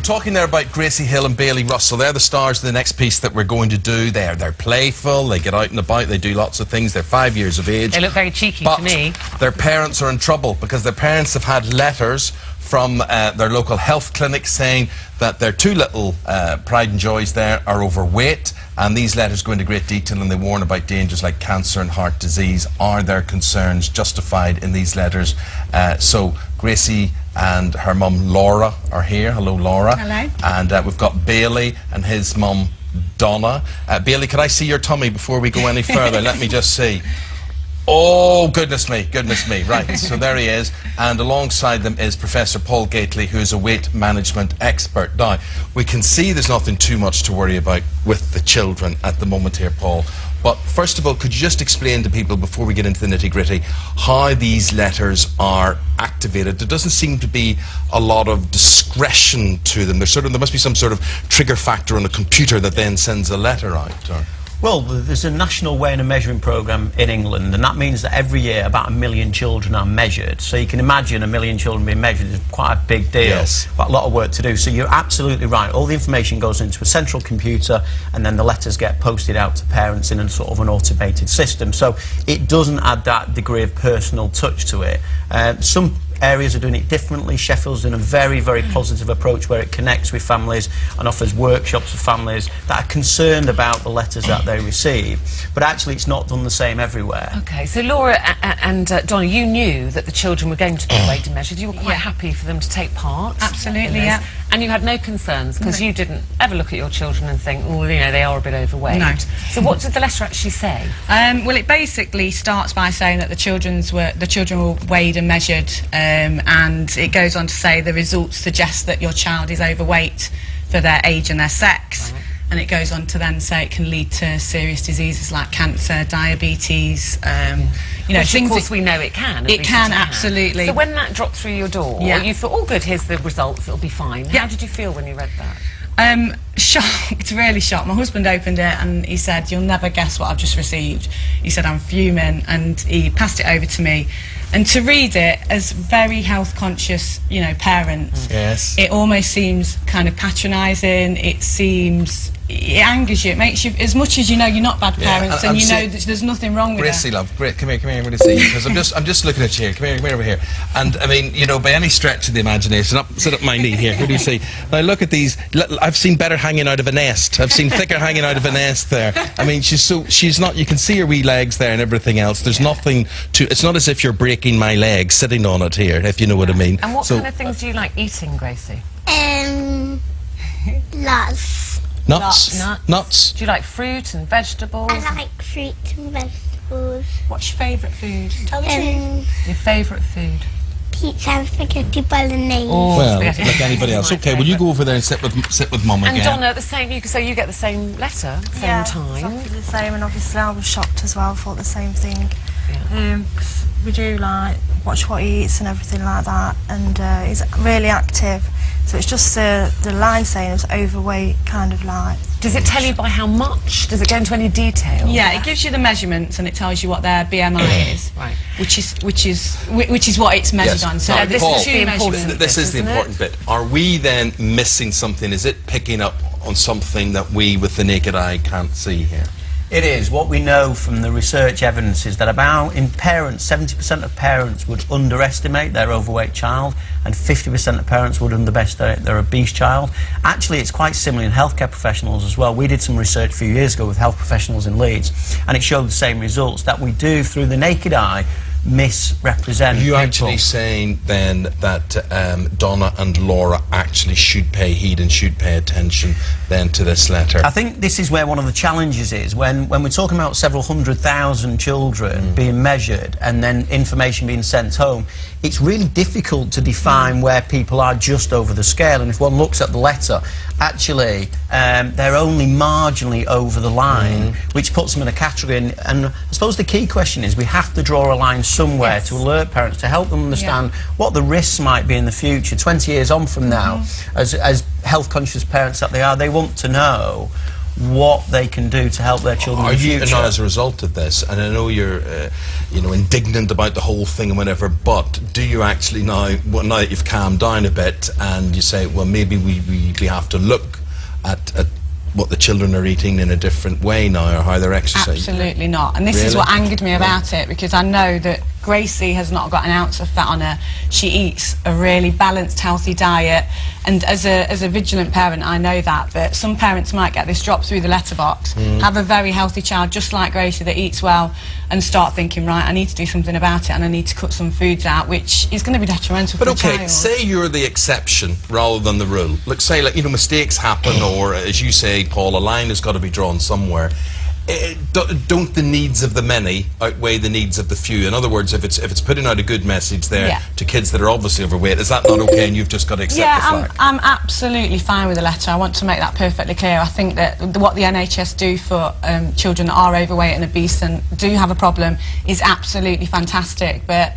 talking there about Gracie Hill and Bailey Russell. They're the stars of the next piece that we're going to do. They're playful, they get out and about, they do lots of things. They're 5 years of age. They look very cheeky to me. Their parents are in trouble because their parents have had letters from their local health clinic saying that their two little pride and joys there are overweight, and these letters go into great detail and they warn about dangers like cancer and heart disease. Are their concerns justified in these letters? So Gracie and her mum Laura are here. Hello, Laura. Hello. And we've got Bailey and his mum Donna. Bailey, could I see your tummy before we go any further? Let me just see. Oh, goodness me, right, so there he is, and alongside them is Professor Paul Gately, who's a weight management expert. Now, we can see there's nothing too much to worry about with the children at the moment here, Paul, but first of all, could you just explain to people, before we get into the nitty-gritty, how these letters are activated? There doesn't seem to be a lot of discretion to them. There must be some sort of trigger factor on a computer that then sends a letter out, or... Well, there's a national weighing and measuring programme in England, and that means that every year about 1 million children are measured. So you can imagine 1 million children being measured is quite a big deal. Yes. But a lot of work to do. So you're absolutely right. All the information goes into a central computer, and then the letters get posted out to parents in a sort of an automated system. So it doesn't add that degree of personal touch to it. Some areas are doing it differently. Sheffield's doing a very, very positive approach where it connects with families and offers workshops for families that are concerned about the letters that they receive. But actually, it's not done the same everywhere. Okay, so Laura and Donna, you knew that the children were going to be weighed and measured. You were quite happy for them to take part. Absolutely, yeah. And you had no concerns because you didn't ever look at your children and think, oh, you know, they are a bit overweight. No. So what did the letter actually say? Well, it basically starts by saying that the children were weighed and measured, and it goes on to say the results suggest that your child is overweight for their age and their sex. And it goes on to then say it can lead to serious diseases like cancer, diabetes, you know, which things. Of course, we know it can. It can, absolutely. So when that dropped through your door, you thought, oh, good, here's the results, it'll be fine. How did you feel when you read that? Shocked, really shocked. My husband opened it and he said, "You'll never guess what I've just received." He said, "I'm fuming," and he passed it over to me. And to read it as very health conscious, you know, parents, it almost seems kind of patronising. It angers you. It makes you, as much as you know you're not bad parents, and you know that there's nothing wrong with it. Gracie, love, come here, I'm going to see you, because I'm just looking at you here. Come here over here. And I mean, you know, by any stretch of the imagination, sit up my knee here. What do you see? Now look at these. I've seen better hanging out of a nest. I've seen thicker hanging out of a nest there. I mean, she's not. You can see her wee legs there and everything else. There's nothing to. It's not as if you're breaking my leg sitting on it here, if you know what I mean. And what kind of things do you like eating, Gracie? Lots. Nuts. Do you like fruit and vegetables? I like fruit and vegetables. What's your favourite food? Tell the truth. Your favourite food? Pizza and spaghetti bolognese. Oh, well, like anybody else. Okay, well, you go over there and sit with Mum again. And Donna, the same. So you get the same letter, same time. Exactly the same. And obviously, I was shocked as well. Thought the same thing. Because we do like watch what he eats and everything like that, and he's really active. So it's just the line saying it was overweight, kind of like. Does it tell you by how much? Does it go into any detail? Yeah, it gives you the measurements and it tells you what their BMI is, right? Which is what it's measured on. So now, this Paul, is the important. This is the important bit. Are we then missing something? Is it picking up on something that we, with the naked eye, can't see here? It is. What we know from the research evidence is that in parents, 70% of parents would underestimate their overweight child, and 50% of parents would underestimate their obese child. Actually, it's quite similar in healthcare professionals as well. We did some research a few years ago with health professionals in Leeds, and it showed the same results, that we do, through the naked eye, misrepresent Are you people. actually saying then that Donna and Laura actually should pay heed and should pay attention then to this letter? I think this is where one of the challenges is, when we're talking about several 100,000 children being measured and then information being sent home, it's really difficult to define where people are just over the scale. And if one looks at the letter, actually they're only marginally over the line, which puts them in a category. And I suppose the key question is, we have to draw a line somewhere to alert parents, to help them understand what the risks might be in the future. 20 years on from now, as health conscious parents that they are, they want to know what they can do to help their children in the future. Are you now, as a result of this, and I know you're you know, indignant about the whole thing and whatever, but do you actually now that you've calmed down a bit and you say, well, maybe we have to look at what the children are eating in a different way now, or how they're exercising? Absolutely not. And this is what angered me about it, because I know that Gracie has not got an ounce of fat on her. She eats a really balanced, healthy diet, and as a vigilant parent, I know that some parents might get this drop through the letterbox, have a very healthy child just like Gracie that eats well, and start thinking, right, I need to do something about it, and I need to cut some foods out, which is going to be detrimental for the child. But okay, say you're the exception rather than the rule. Look, say, like, you know, mistakes happen, or as you say, Paul, a line has got to be drawn somewhere. Don't the needs of the many outweigh the needs of the few? In other words, if it's putting out a good message there to kids that are obviously overweight, is that not okay, and you've just got to accept the fact? I'm absolutely fine with the letter. I want to make that perfectly clear. I think that what the NHS do for children that are overweight and obese and do have a problem is absolutely fantastic, but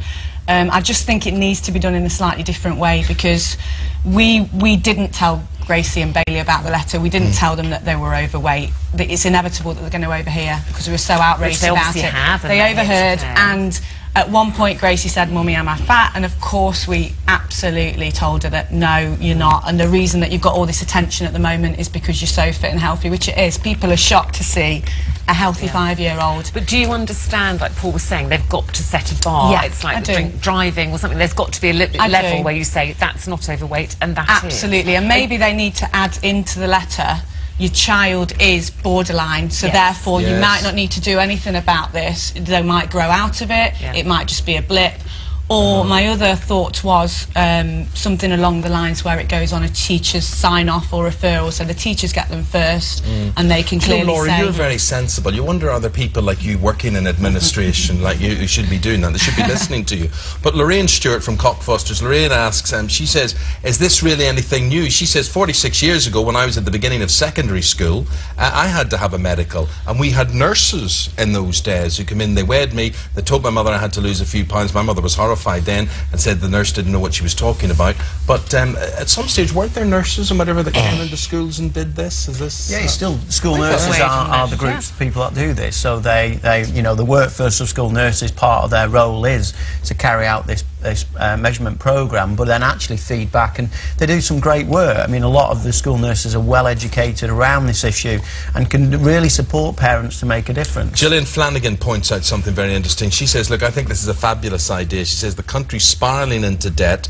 I just think it needs to be done in a slightly different way, because we didn't tell Gracie and Bailey about the letter. We didn't tell them that they were overweight. That it's inevitable that they're going to overhear, because we were so outraged about it. They overheard, and at one point Gracie said, "Mummy, am I fat?" And of course we absolutely told her that no, you're not, and the reason that you've got all this attention at the moment is because you're so fit and healthy, which it is. People are shocked to see a healthy 5-year-old. But do you understand, like Paul was saying, they've got to set a bar? Yeah, it's like driving or something. There's got to be a level where you say that's not overweight and that is. Absolutely, and maybe they need to add into the letter, your child is borderline, so therefore you might not need to do anything about this. They might grow out of it, it might just be a blip. Or my other thought was something along the lines where it goes on a teacher's sign-off or referral, so the teachers get them first and they can clearly Laura, say... you're very sensible. You wonder other people like you working in administration like you who should be doing that. They should be listening to you. But Lorraine Stewart from Cockfosters, Lorraine asks, she says, is this really anything new? She says, 46 years ago when I was at the beginning of secondary school, I had to have a medical, and we had nurses in those days who come in, they weighed me, they told my mother I had to lose a few pounds. My mother was horrified then and said the nurse didn't know what she was talking about. But at some stage, weren't there nurses and whatever that came into schools and did this? Is this? Yeah, still school nurses are the groups of people that do this. So they you know, the workforce of school nurses, part of their role is to carry out this measurement program, but then actually feed back, and they do some great work. I mean, a lot of the school nurses are well educated around this issue and can really support parents to make a difference. Gillian Flanagan points out something very interesting. She says, look, I think this is a fabulous idea. She says the country's spiralling into debt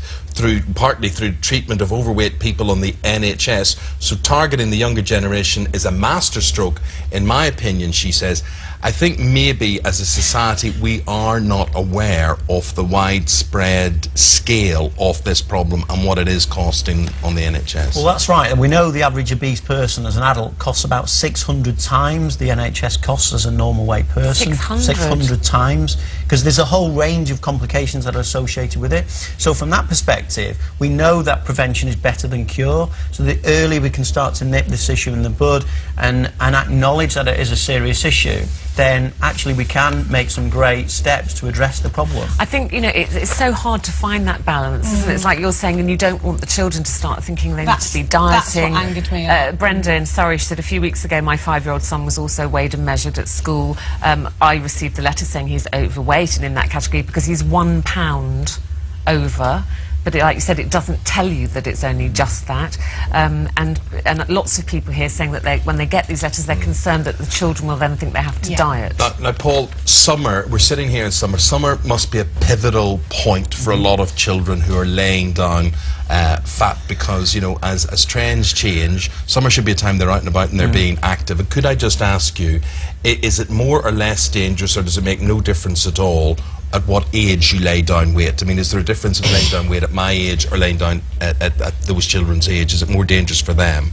partly through treatment of overweight people on the NHS, so targeting the younger generation is a masterstroke, in my opinion. She says, I think maybe as a society we are not aware of the widespread scale of this problem and what it is costing on the NHS. Well, that's right, and we know the average obese person as an adult costs about 600 times the NHS costs as a normal weight person. 600 times, because there's a whole range of complications that are associated with it. So from that perspective, we know that prevention is better than cure. So the earlier we can start to nip this issue in the bud and acknowledge that it is a serious issue, then actually we can make some great steps to address the problem. I think, you know, it's so hard to find that balance, isn't it? It's like you're saying, and you don't want the children to start thinking they need to be dieting. That's what angered me. Brenda in Surrey, she said a few weeks ago my 5-year-old son was also weighed and measured at school. I received a letter saying he's overweight and in that category because he's 1 pound over. But like you said, it doesn't tell you that it's only just that. And lots of people here saying that when they get these letters, they're concerned that the children will then think they have to diet. Now, Paul, summer, we're sitting here in summer. Summer must be a pivotal point for a lot of children who are laying down fat, because, you know, as trends change, summer should be a time they're out and about and they're being active. And could I just ask you, is it more or less dangerous, or does it make no difference at all at what age you lay down weight? I mean, is there a difference in laying down weight at my age or laying down at those children's age? Is it more dangerous for them?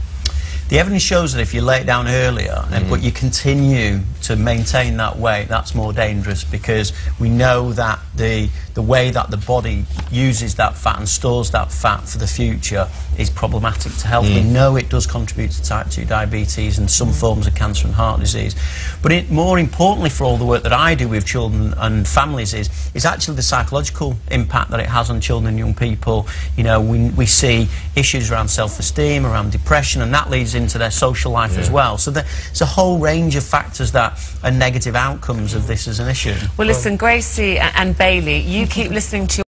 The evidence shows that if you lay it down earlier, but you continue to maintain that weight, that's more dangerous, because we know that the the way that the body uses that fat and stores that fat for the future is problematic to health. We know it does contribute to type 2 diabetes and some forms of cancer and heart disease. But more importantly for all the work that I do with children and families is actually the psychological impact that it has on children and young people. You know, we see issues around self-esteem, around depression, and that leads into their social life as well. So there's a whole range of factors that are negative outcomes of this as an issue. Well, listen, Gracie and Bailey, you keep listening to